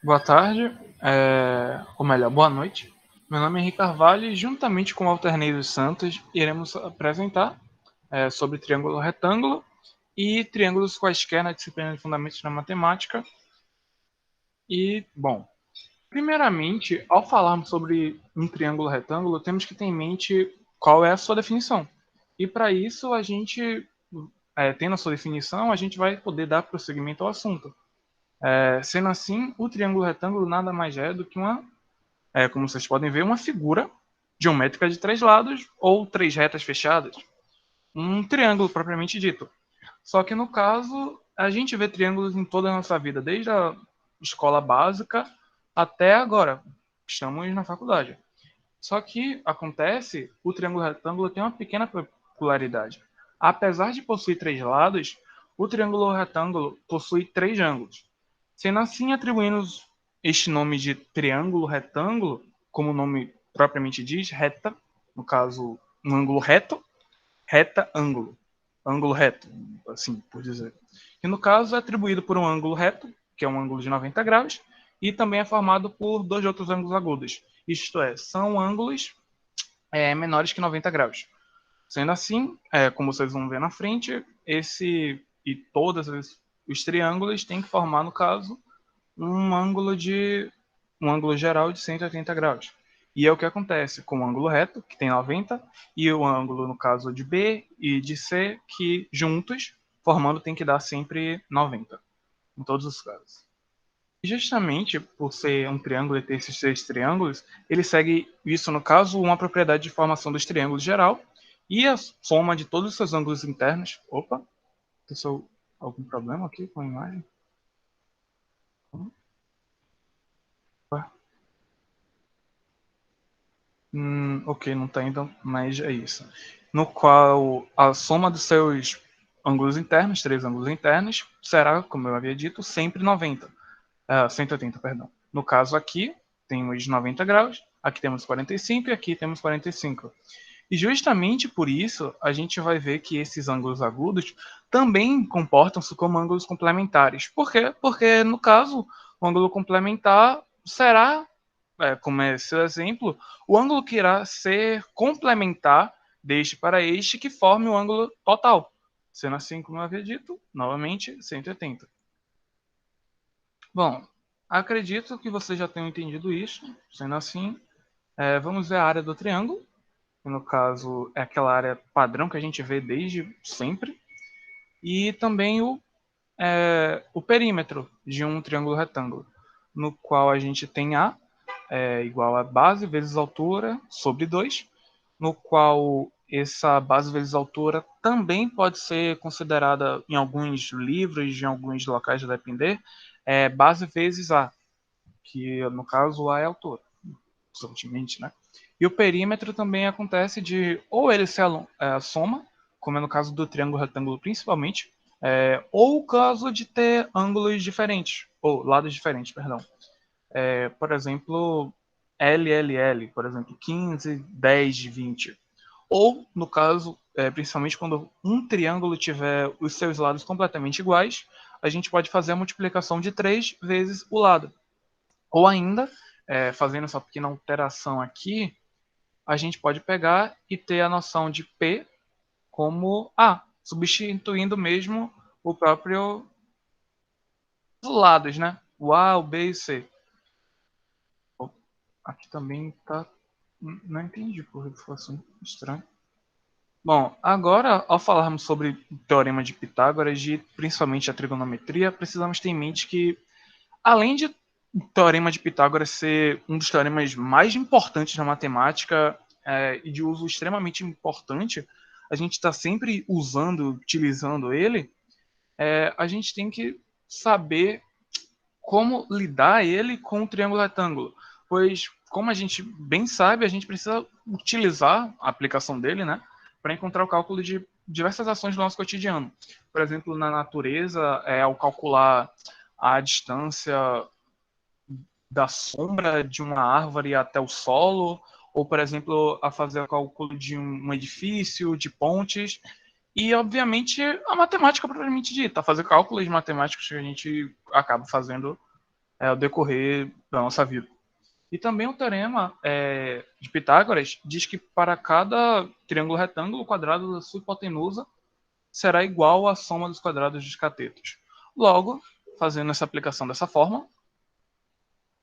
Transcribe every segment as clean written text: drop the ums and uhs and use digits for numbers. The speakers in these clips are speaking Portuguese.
Boa tarde, ou melhor, boa noite. Meu nome é Henrique Carvalho e, juntamente com Walter Ney dos Santos, iremos apresentar sobre triângulo retângulo e triângulos quaisquer na disciplina de Fundamentos na Matemática. E, bom, primeiramente, ao falarmos sobre um triângulo retângulo, temos que ter em mente qual é a sua definição. E para isso, a gente, tendo a sua definição, a gente vai poder dar prosseguimento ao assunto. Sendo assim, o triângulo retângulo nada mais é do que como vocês podem ver, uma figura geométrica de três lados ou três retas fechadas. Um triângulo propriamente dito. Só que no caso, a gente vê triângulos em toda a nossa vida, desde a escola básica até agora. Estamos na faculdade. Só que acontece, o triângulo retângulo tem uma pequena peculiaridade. Apesar de possuir três lados, o triângulo retângulo possui três ângulos. Sendo assim, atribuindo este nome de triângulo retângulo, como o nome propriamente diz, reta, no caso, um ângulo reto, reta, ângulo. Ângulo reto, assim por dizer. E no caso é atribuído por um ângulo reto, que é um ângulo de 90 graus, e também é formado por dois outros ângulos agudos. Isto é, são ângulos menores que 90 graus. Sendo assim, como vocês vão ver na frente, esse e todos os triângulos têm que formar, no caso, um ângulo geral de 180 graus. E é o que acontece com o ângulo reto, que tem 90, e o ângulo, no caso, de B e de C, que juntos, formando, tem que dar sempre 90, em todos os casos. E justamente por ser um triângulo e ter esses três triângulos, ele segue isso, no caso, uma propriedade de formação dos triângulos geral e a soma de todos os seus ângulos internos. Opa, tem algum problema aqui com a imagem? Opa. Ok, não está indo, mas é isso. No qual a soma dos seus ângulos internos, três ângulos internos, será, como eu havia dito, sempre 90. 180, perdão. No caso aqui, temos 90 graus, aqui temos 45 e aqui temos 45. E justamente por isso, a gente vai ver que esses ângulos agudos também comportam-se como ângulos complementares. Por quê? Porque, no caso, o ângulo complementar será, como é seu exemplo, o ângulo que irá ser complementar deste para este que forme o ângulo total. Sendo assim, como eu havia dito, novamente, 180. Bom, acredito que vocês já tenham entendido isso. Sendo assim, vamos ver a área do triângulo, que no caso é aquela área padrão que a gente vê desde sempre, e também o perímetro de um triângulo retângulo, no qual a gente tem A igual a base vezes altura sobre 2, no qual essa base vezes altura também pode ser considerada em alguns livros, em alguns locais, a depender, base vezes A, que no caso A é a altura, subtilmente, né? E o perímetro também acontece de ou ele se soma, como é no caso do triângulo retângulo principalmente, ou o caso de ter ângulos diferentes, ou lados diferentes, perdão. Por exemplo, LLL, por exemplo, 15, 10, 20. Ou, no caso, principalmente quando um triângulo tiver os seus lados completamente iguais, a gente pode fazer a multiplicação de 3 vezes o lado. Ou ainda, fazendo essa pequena alteração aqui, a gente pode pegar e ter a noção de P como A, substituindo mesmo o próprio os lados, né? O A, o B e o C. Aqui também tá. Não entendi por que ficou assim estranho. Bom, agora, ao falarmos sobre o teorema de Pitágoras e principalmente a trigonometria, precisamos ter em mente que, além de o teorema de Pitágoras ser um dos teoremas mais importantes na matemática e de uso extremamente importante, a gente está sempre utilizando ele, a gente tem que saber como lidar ele com o triângulo retângulo. Pois, como a gente bem sabe, a gente precisa utilizar a aplicação dele, né, para encontrar o cálculo de diversas ações do nosso cotidiano. Por exemplo, na natureza, ao calcular a distância da sombra de uma árvore até o solo, ou, por exemplo, a fazer o cálculo de um edifício, de pontes, e, obviamente, a matemática propriamente dita, fazer cálculos matemáticos que a gente acaba fazendo ao decorrer da nossa vida. E também o teorema de Pitágoras diz que para cada triângulo retângulo, o quadrado da sua hipotenusa será igual à soma dos quadrados dos catetos. Logo, fazendo essa aplicação dessa forma,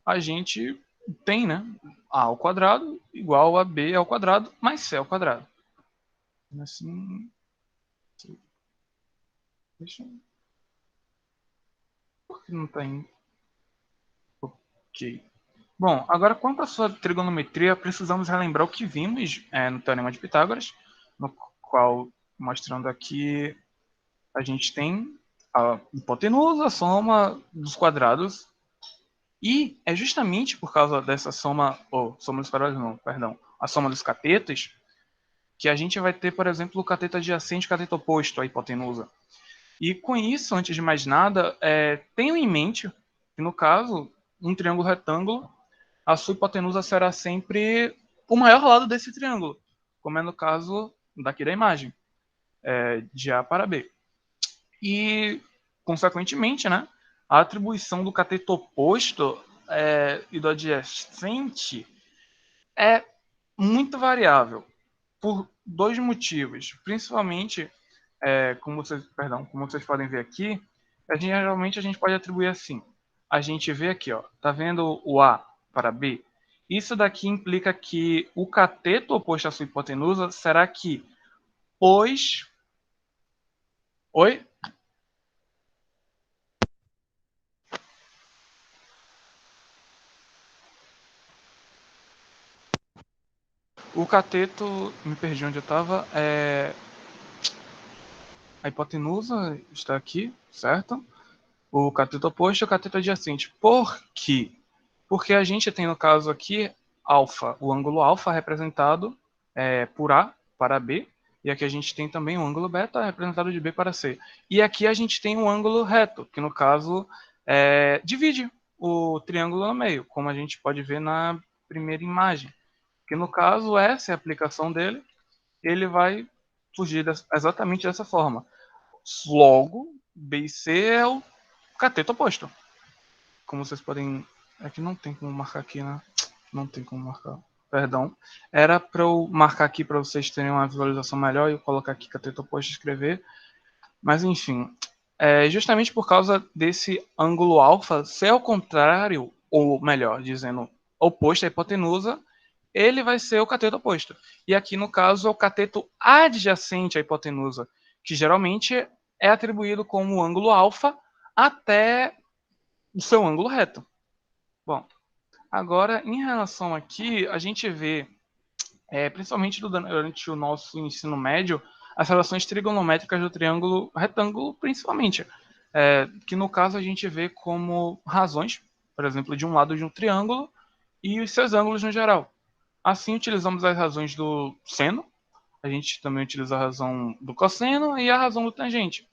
a gente tem, né, a ao quadrado igual a b ao quadrado mais c ao quadrado. Assim, deixa eu... Por que não está indo? Ok. Bom, agora quanto à sua trigonometria, precisamos relembrar o que vimos no Teorema de Pitágoras, no qual, mostrando aqui, a gente tem a hipotenusa, a soma dos quadrados, e é justamente por causa dessa soma, ou soma dos quadrados não, perdão, a soma dos catetos, que a gente vai ter, por exemplo, o cateto adjacente e o cateto oposto à hipotenusa. E com isso, antes de mais nada, tenham em mente que, no caso, um triângulo retângulo, a sua hipotenusa será sempre o maior lado desse triângulo, como é no caso daqui da imagem, de A para B. E, consequentemente, né, a atribuição do cateto oposto e do adjacente é muito variável, por dois motivos. Principalmente, como vocês podem ver aqui, geralmente a gente pode atribuir assim. A gente vê aqui, ó, tá vendo o A para B? Isso daqui implica que o cateto oposto à sua hipotenusa será que os... Oi? O cateto, me perdi onde eu estava, a hipotenusa está aqui, certo? O cateto oposto e o cateto adjacente. Por quê? Porque a gente tem, no caso aqui, alfa, o ângulo alfa representado por A para B, e aqui a gente tem também o ângulo beta representado de B para C. E aqui a gente tem o ângulo reto, que no caso divide o triângulo no meio, como a gente pode ver na primeira imagem. Que no caso, essa é a aplicação dele, ele vai surgir exatamente dessa forma. Logo, B e C é o cateto oposto. Como vocês podem... Aqui não tem como marcar aqui, né? Não tem como marcar. Perdão. Era para eu marcar aqui para vocês terem uma visualização melhor e eu colocar aqui cateto oposto e escrever. Mas enfim, justamente por causa desse ângulo alfa ser ao contrário, ou melhor, dizendo oposto à hipotenusa, ele vai ser o cateto oposto. E aqui, no caso, é o cateto adjacente à hipotenusa, que geralmente é atribuído como ângulo alfa até o seu ângulo reto. Bom, agora, em relação aqui, a gente vê, principalmente durante o nosso ensino médio, as relações trigonométricas do triângulo retângulo, principalmente, que no caso a gente vê como razões, por exemplo, de um lado de um triângulo e os seus ângulos no geral. Assim, utilizamos as razões do seno, a gente também utiliza a razão do cosseno e a razão do tangente.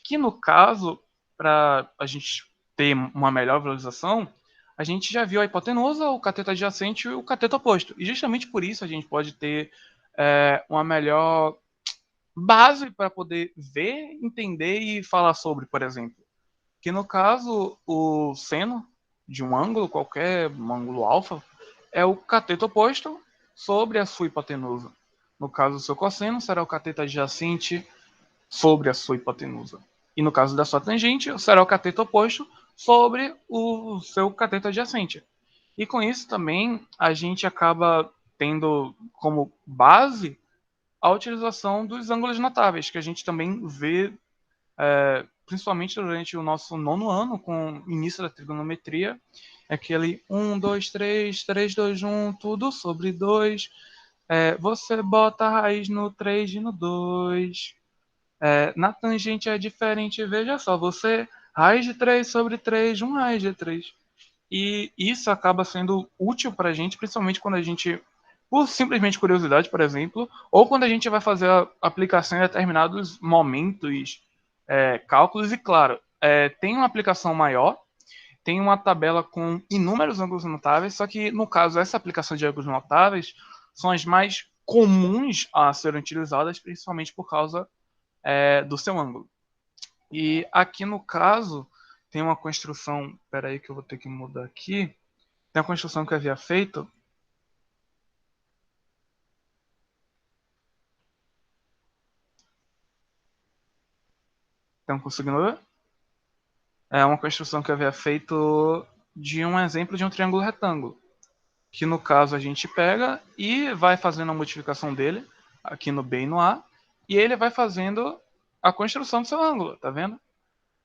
Que no caso, para a gente ter uma melhor visualização, a gente já viu a hipotenusa, o cateto adjacente e o cateto oposto. E justamente por isso a gente pode ter uma melhor base para poder ver, entender e falar sobre, por exemplo. Que no caso, o seno de um ângulo qualquer, um ângulo alfa, é o cateto oposto sobre a sua hipotenusa. No caso do seu cosseno, será o cateto adjacente sobre a sua hipotenusa. E no caso da sua tangente, será o cateto oposto sobre o seu cateto adjacente. E com isso também a gente acaba tendo como base a utilização dos ângulos notáveis, que a gente também vê principalmente durante o nosso nono ano, com o início da trigonometria, aquele 1, 2, 3, 3, 2, 1, tudo sobre 2. Você bota a raiz no 3 e no 2. Na tangente é diferente, veja só, você raiz de 3 sobre 3, 1 raiz de 3. E isso acaba sendo útil para a gente, principalmente quando a gente, por simplesmente curiosidade, por exemplo, ou quando a gente vai fazer a aplicação em determinados momentos, cálculos, e claro, tem uma aplicação maior, tem uma tabela com inúmeros ângulos notáveis, só que no caso, essa aplicação de ângulos notáveis são as mais comuns a serem utilizadas, principalmente por causa do seu ângulo. E aqui no caso, tem uma construção, espera aí que eu vou ter que mudar aqui, tem uma construção que eu havia feito. Estão conseguindo ver? É uma construção que eu havia feito de um exemplo de um triângulo retângulo, que no caso a gente pega e vai fazendo a modificação dele, aqui no B e no A, e ele vai fazendo a construção do seu ângulo, tá vendo?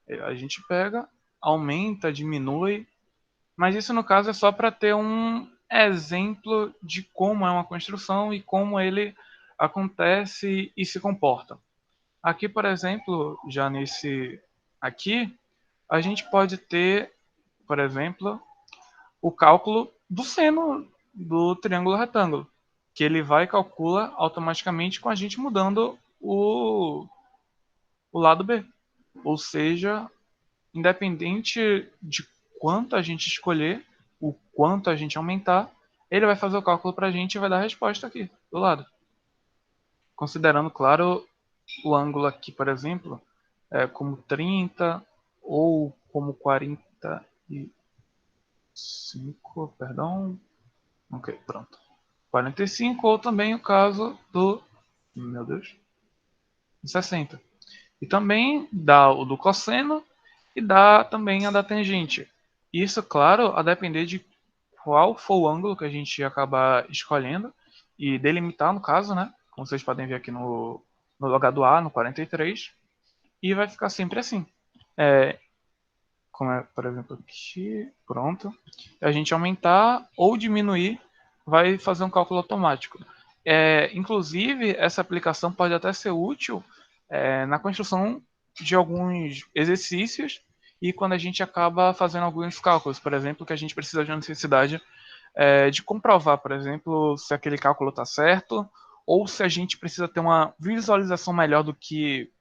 A gente pega, aumenta, diminui, mas isso no caso é só para ter um exemplo de como é uma construção e como ele acontece e se comporta. Aqui, por exemplo, já nesse aqui, a gente pode ter, por exemplo, o cálculo do seno do triângulo retângulo, que ele vai e calcula automaticamente com a gente mudando o lado B. Ou seja, independente de quanto a gente escolher, o quanto a gente aumentar, ele vai fazer o cálculo para a gente e vai dar a resposta aqui do lado. Considerando, claro, o ângulo aqui, por exemplo, como 30 ou como 45, perdão. Ok, pronto. 45 ou também o caso do, meu Deus, 60. E também dá o do cosseno e dá também a da tangente. Isso, claro, a depender de qual for o ângulo que a gente acabar escolhendo e delimitar, no caso, né? Como vocês podem ver aqui no logado A, no 43, e vai ficar sempre assim. Como é, por exemplo, aqui, pronto. A gente aumentar ou diminuir, vai fazer um cálculo automático. Inclusive, essa aplicação pode até ser útil na construção de alguns exercícios e quando a gente acaba fazendo alguns cálculos, por exemplo, que a gente precisa de uma necessidade de comprovar, por exemplo, se aquele cálculo está certo ou se a gente precisa ter uma visualização melhor do que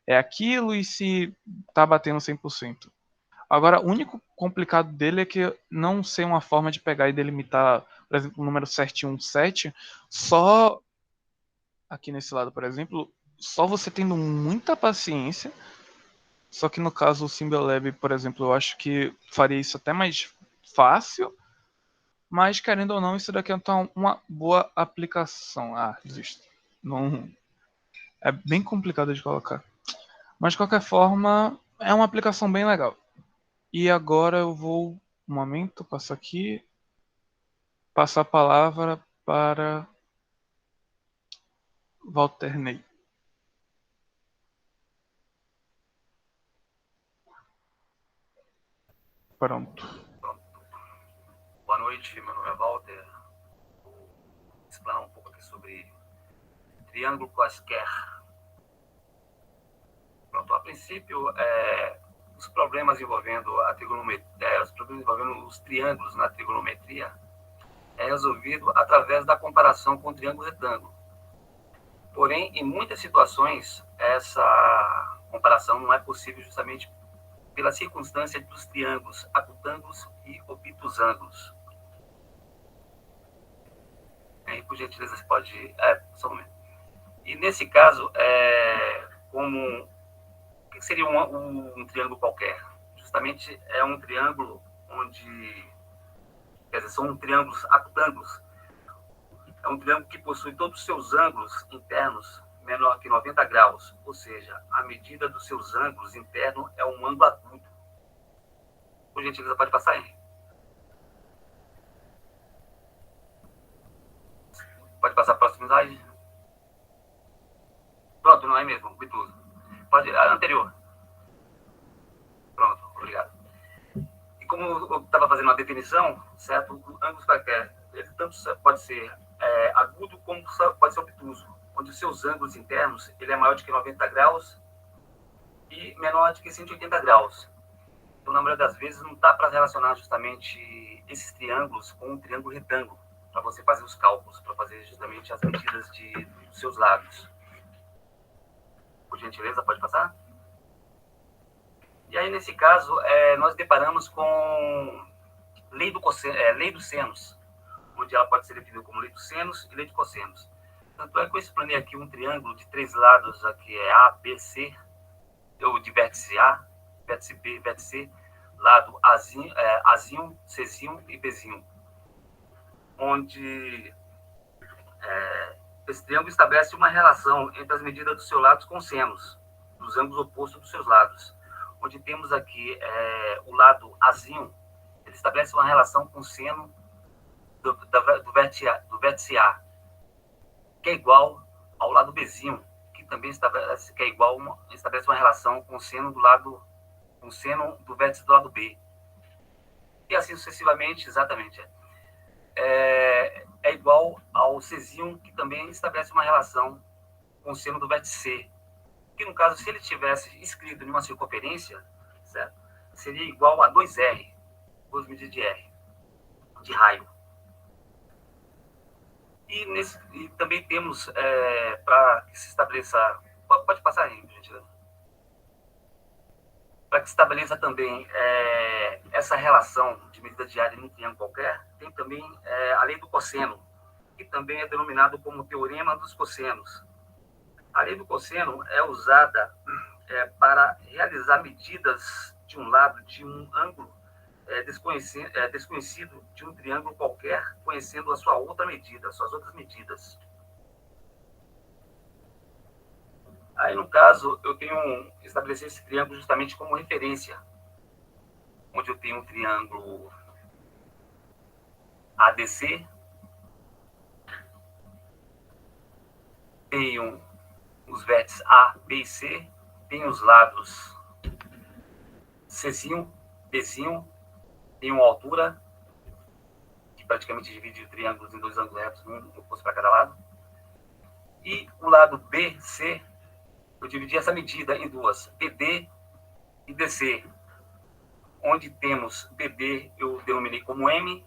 é aquilo e se está batendo 100%. Agora, o único complicado dele é que não sei uma forma de pegar e delimitar, por exemplo, o número 717, só aqui nesse lado, por exemplo, só você tendo muita paciência. Só que no caso o Symbiolab, por exemplo, eu acho que faria isso até mais fácil, mas querendo ou não, isso daqui é uma boa aplicação. Ah, desisto. Não, é bem complicado de colocar. Mas de qualquer forma, é uma aplicação bem legal. E agora eu vou, um momento, passar aqui, passar a palavra para Walter Ney. Pronto. Boa noite, meu nome é Walter. Vou explanar um pouco aqui sobre triângulo quaisquer. Pronto, a princípio, os problemas envolvendo a trigonometria, os problemas envolvendo os triângulos na trigonometria é resolvido através da comparação com o triângulo retângulo. Porém, em muitas situações, essa comparação não é possível justamente pela circunstância dos triângulos acutângulos e obtusângulos. Por gentileza, você pode... só um momento. E nesse caso, como... O que seria um triângulo qualquer? Justamente é um triângulo onde... Quer dizer, são triângulos acutângulos. É um triângulo que possui todos os seus ângulos internos menor que 90 graus. Ou seja, a medida dos seus ângulos internos é um ângulo agudo. Por gentileza, pode passar aí. Pode passar a próxima slide. Pronto, não é mesmo, obtuso. Pode, a anterior. Pronto, obrigado. E como eu estava fazendo uma definição, certo? O ângulo qualquer, ele tanto pode ser agudo como pode ser obtuso, onde os seus ângulos internos ele é maior do que 90 graus e menor do que 180 graus. Então, na maioria das vezes, não dá para relacionar justamente esses triângulos com um triângulo retângulo, para você fazer os cálculos, para fazer justamente as medidas dos seus lados. Por gentileza, pode passar? E aí, nesse caso, nós deparamos com lei dos senos, onde ela pode ser definida como lei dos senos e lei de cossenos. Tanto é que eu explanei aqui um triângulo de 3 lados, aqui é A, B, C, ou de vértice A, vértice B, vértice C. lado Azinho, Czinho e Bzinho, onde esse triângulo estabelece uma relação entre as medidas dos seus lados com senos, dos ângulos opostos dos seus lados. Onde temos aqui o lado Azinho, ele estabelece uma relação com o seno do vértice A, que é igual ao lado Bzinho, que também estabelece uma relação com o seno do vértice do lado B. E assim sucessivamente, exatamente. É igual ao Czinho, que também estabelece uma relação com o seno do vértice C, que no caso, se ele tivesse escrito em uma circunferência, certo? Seria igual a 2R, 2 medidas de R, de raio. E também temos, para que se estabeleça... Pode passar aí, gente. Para que se estabeleça também essa relação de medida de área em um triângulo qualquer, tem também a lei do cosseno, que também é denominado como teorema dos cossenos. A lei do cosseno é usada para realizar medidas de um lado de um ângulo desconhecido de um triângulo qualquer, conhecendo a sua outra medida, as suas outras medidas. Aí, no caso, eu tenho estabelecido esse triângulo justamente como referência, onde eu tenho um triângulo ADC, tenho os vértices A, B e C, tenho os lados Czinho, Bzinho, tenho uma altura, que praticamente divide o triângulo em dois ângulos retos, um oposto para cada lado. E o lado BC, eu dividi essa medida em duas, BD e DC, onde temos BD, eu denominei como M,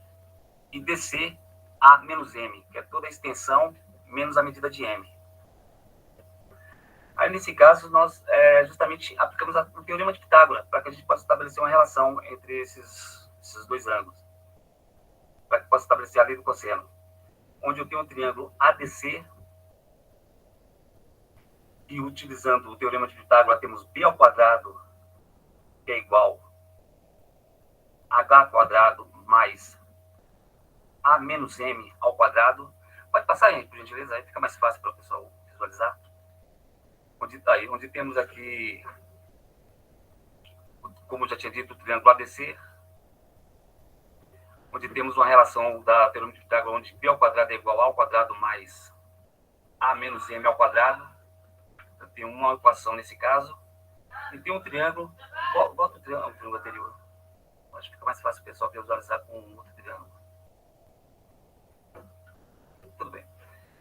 e DC, A menos M, que é toda a extensão menos a medida de M. Aí, nesse caso, nós justamente aplicamos o teorema de Pitágoras, para que a gente possa estabelecer uma relação entre esses dois ângulos, para que possa estabelecer a lei do cosseno, onde eu tenho um triângulo ADC, e utilizando o teorema de Pitágoras, temos B ao quadrado, que é igual a H quadrado mais A menos M ao quadrado. Pode passar aí, por gentileza, aí fica mais fácil para o pessoal visualizar. Onde temos aqui, como eu já tinha dito, o triângulo ABC, onde temos uma relação da teorema de Pitágoras, onde B ao quadrado é igual a ao quadrado mais A menos M ao quadrado. Eu tenho uma equação nesse caso. E tem um triângulo, bota o triângulo anterior. Acho que fica mais fácil o pessoal visualizar com um outro triângulo. Tudo bem.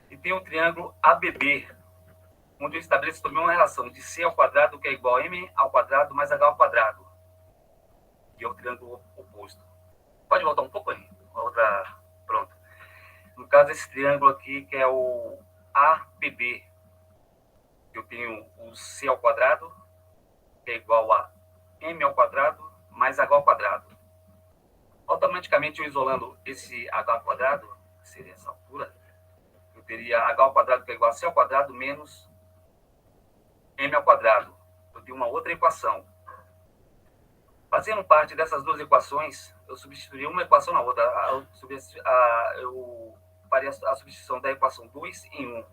E tem um triângulo ABB, onde eu estabeleço também uma relação de C ao quadrado, que é igual a M ao quadrado mais H ao quadrado. E é o triângulo oposto. Pode voltar um pouco aí. Pronto. No caso, esse triângulo aqui, que é o ABB, eu tenho o C ao quadrado, que é igual a M ao quadrado mais H ao quadrado. Automaticamente, eu isolando esse H ao quadrado, que seria essa altura, eu teria H ao quadrado, que é igual a C ao quadrado menos M ao quadrado. Eu tenho uma outra equação. Fazendo parte dessas duas equações, eu substituiria uma equação na outra. Eu faria a substituição da equação 2 em 1.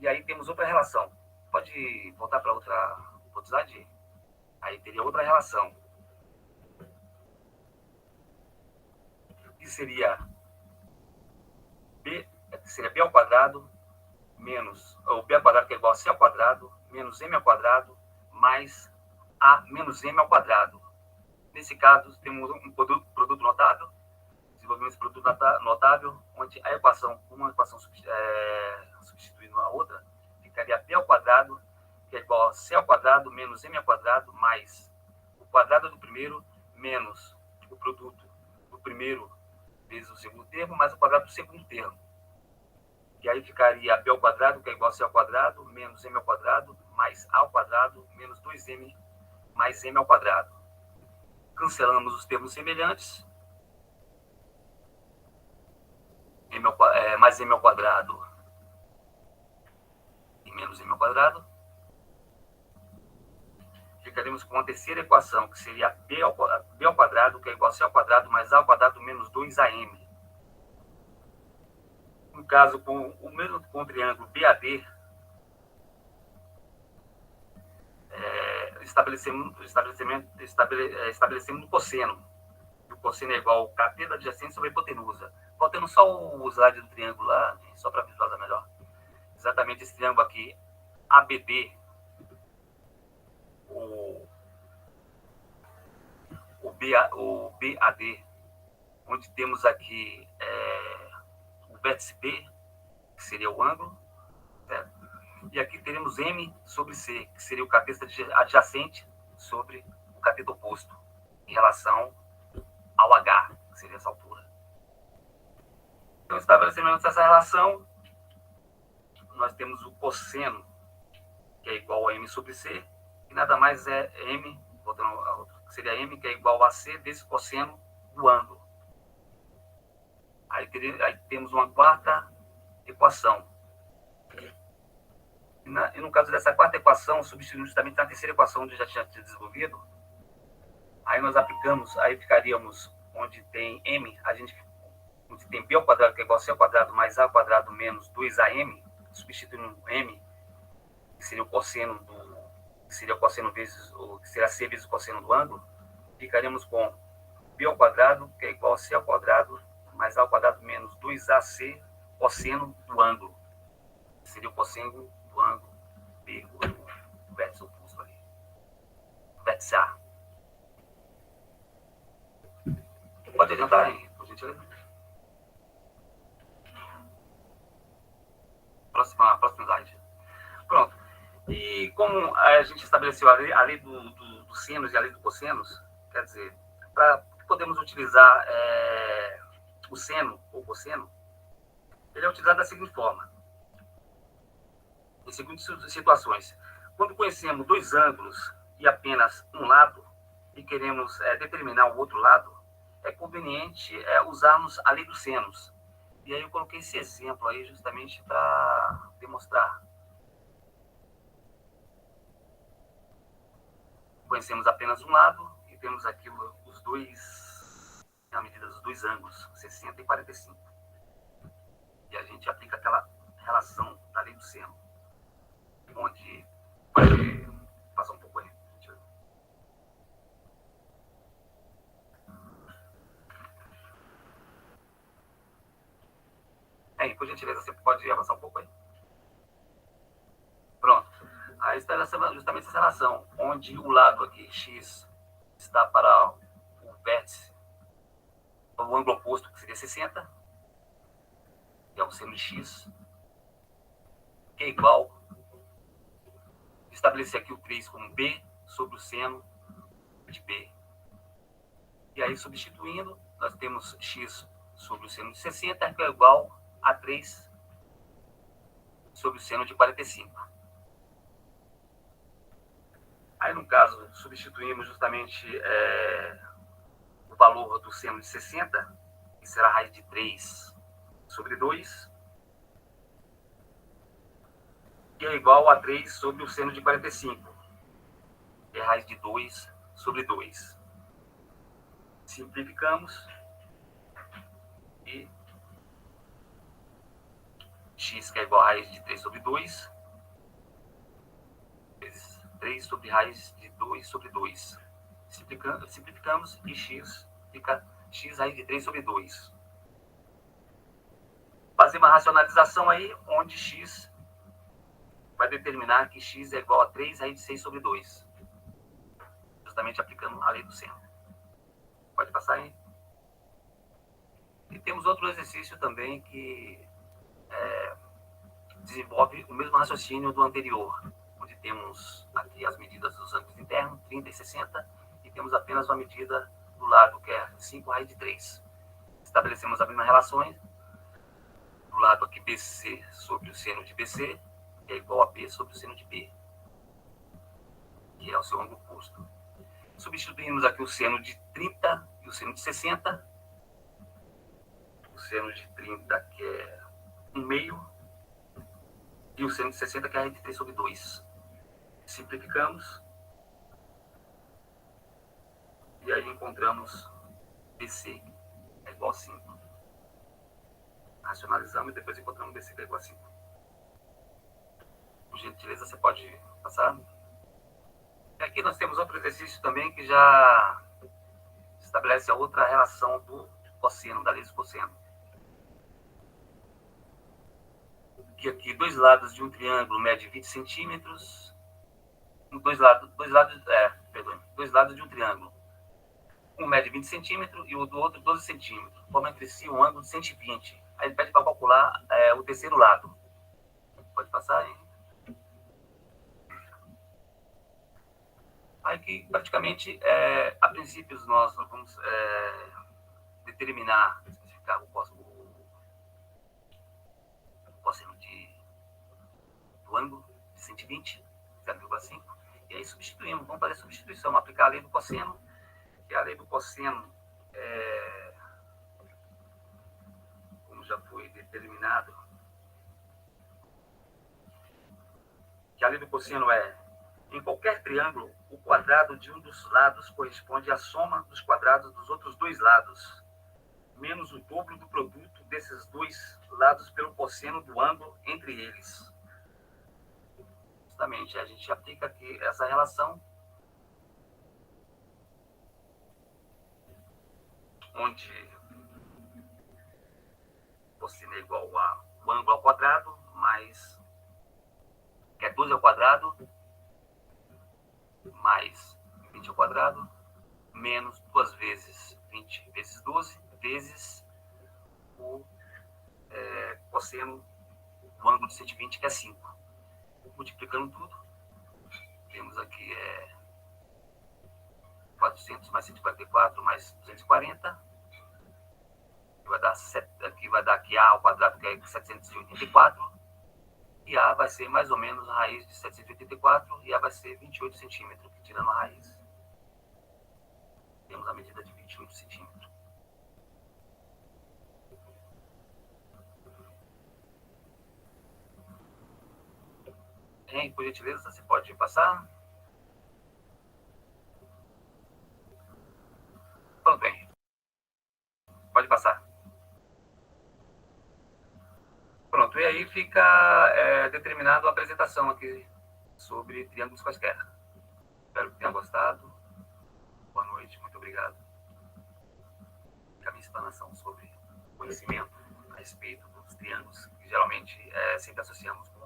E aí temos outra relação. Pode voltar para outra slide? Aí teria outra relação. Que seria B ao quadrado menos, ou B ao quadrado, que é igual a C ao quadrado, menos M ao quadrado, mais A menos M ao quadrado. Nesse caso, temos um produto notável, desenvolvemos esse produto notável, onde a equação, uma equação substituindo a outra, ficaria B ao quadrado, que é igual a C ao quadrado, menos M ao quadrado, mais o quadrado do primeiro, menos o produto do primeiro vezes o segundo termo, mais o quadrado do segundo termo. E aí ficaria B ao quadrado, que é igual a C ao quadrado, menos M ao quadrado, mais A ao quadrado, menos 2M, mais M ao quadrado. Cancelamos os termos semelhantes. Mais M ao quadrado e menos M ao quadrado. ficaríamos com uma terceira equação, que seria b ao quadrado, que é igual a c ao quadrado mais a ao quadrado menos 2am. No caso, com o triângulo BAD, estabelecemos o cosseno. O cosseno é igual ao cateto adjacente sobre a hipotenusa. Faltando só o slide do triângulo lá, só para visualizar melhor. Exatamente esse triângulo aqui, ABD, o BAD, onde temos aqui o vértice B, que seria o ângulo, certo? E aqui teremos M sobre C, que seria o cateto adjacente sobre o cateto oposto, em relação ao H, que seria essa altura. Então, estabelecendo essa relação, nós temos o cosseno, que é igual a M sobre C, e nada mais é M, voltando ao outro, que seria M, que é igual a C desse cosseno do ângulo. Aí temos uma quarta equação. E no caso dessa quarta equação, substituindo justamente na terceira equação onde já tinha desenvolvido, aí nós aplicamos, aí ficaríamos onde tem M, onde tem B ao quadrado, que é igual a C ao quadrado mais A ao quadrado menos 2AM, substituindo M, que seria o cosseno que seria o cosseno vezes, que seria C vezes o cosseno do ângulo, ficaríamos com B ao quadrado, que é igual a C ao quadrado mais A ao quadrado menos 2AC, cosseno do ângulo. Seria o cosseno do ângulo B, o vértice oposto ali. Vértice A. Pode adiantar aí, por gentileza. Próxima slide. Pronto. E como a gente estabeleceu a lei dos senos e a lei dos cossenos, quer dizer, para podemos utilizar o seno ou cosseno, ele é utilizado da seguinte forma. Em seguintes situações. Quando conhecemos dois ângulos e apenas um lado, e queremos determinar o outro lado, é conveniente usarmos a lei dos senos. E aí eu coloquei esse exemplo aí justamente para demonstrar. Conhecemos apenas um lado e temos aqui a medida dos dois ângulos, 60 e 45. E a gente aplica aquela relação da lei do seno, onde pode passar um pouco aí. Por gentileza, você pode avançar um pouco aí? Pronto. Aí está justamente essa relação, onde o lado aqui, X, está para o vértice, o ângulo oposto, que seria 60, que é o seno de X, que é igual, estabelecer aqui o 3 como B sobre o seno de B. E aí, substituindo, nós temos X sobre o seno de 60, que é igual a 3 sobre o seno de 45. Aí, no caso, substituímos justamente o valor do seno de 60, que será a raiz de 3 sobre 2, que é igual a 3 sobre o seno de 45, que é a raiz de 2 sobre 2. Simplificamos e x, que é igual a raiz de 3 sobre 2, vezes 3 sobre raiz de 2 sobre 2. Simplificamos e x fica x raiz de 3 sobre 2. Fazer uma racionalização aí, onde x vai determinar que x é igual a 3 raiz de 6 sobre 2. Justamente aplicando a lei do seno. Pode passar aí. E temos outro exercício também que desenvolve o mesmo raciocínio do anterior, onde temos aqui as medidas dos ângulos internos, 30 e 60, e temos apenas uma medida do lado, que é 5 raiz de 3. Estabelecemos as mesmas relações do lado aqui BC sobre o seno de BC, que é igual a B sobre o seno de B, que é o seu ângulo oposto. Substituímos aqui o seno de 30 e o seno de 60. O seno de 30, que é 1/2, e o seno de 60, que é a raiz de 3 sobre 2. Simplificamos encontramos BC é igual a 5. Racionalizamos e depois encontramos BC que é igual a 5. Por gentileza, você pode passar. E aqui nós temos outro exercício também que já estabelece a outra relação do cosseno, da lei do cosseno. Que aqui dois lados de um triângulo medem 20 centímetros. Dois lados de um triângulo. Um mede 20 centímetros e o do outro 12 centímetros. Formam entre si um ângulo de 120. Aí ele pede para calcular o terceiro lado. Pode passar aí. Aí que praticamente, a princípio, nós vamos determinar, especificar o cosseno do ângulo de 120, 0,5. E aí substituímos, vamos fazer a substituição, aplicar a lei do cosseno, que a lei do cosseno, como já foi determinado, que a lei do cosseno em qualquer triângulo, o quadrado de um dos lados corresponde à soma dos quadrados dos outros dois lados, menos o dobro do produto desses dois lados pelo cosseno do ângulo entre eles. Justamente, a gente aplica aqui essa relação, onde o cosseno é igual ao ângulo ao quadrado, mais, que é 12 ao quadrado, mais 20 ao quadrado, menos 2 vezes 20 vezes 12, vezes o cosseno do ângulo de 120, que é 5. Multiplicando tudo, temos aqui 400 mais 144 mais 240, aqui vai dar aqui A ao quadrado, que é 784, e A vai ser mais ou menos a raiz de 784, e A vai ser 28 centímetros, tirando a raiz. Temos a medida de 28 centímetros. Por gentileza, você pode passar. Pronto, bem. Pode passar. Pronto, e aí fica determinado a apresentação aqui sobre triângulos quaisquer. Espero que tenham gostado. Boa noite, muito obrigado. A minha explanação sobre conhecimento a respeito dos triângulos, que geralmente sempre associamos com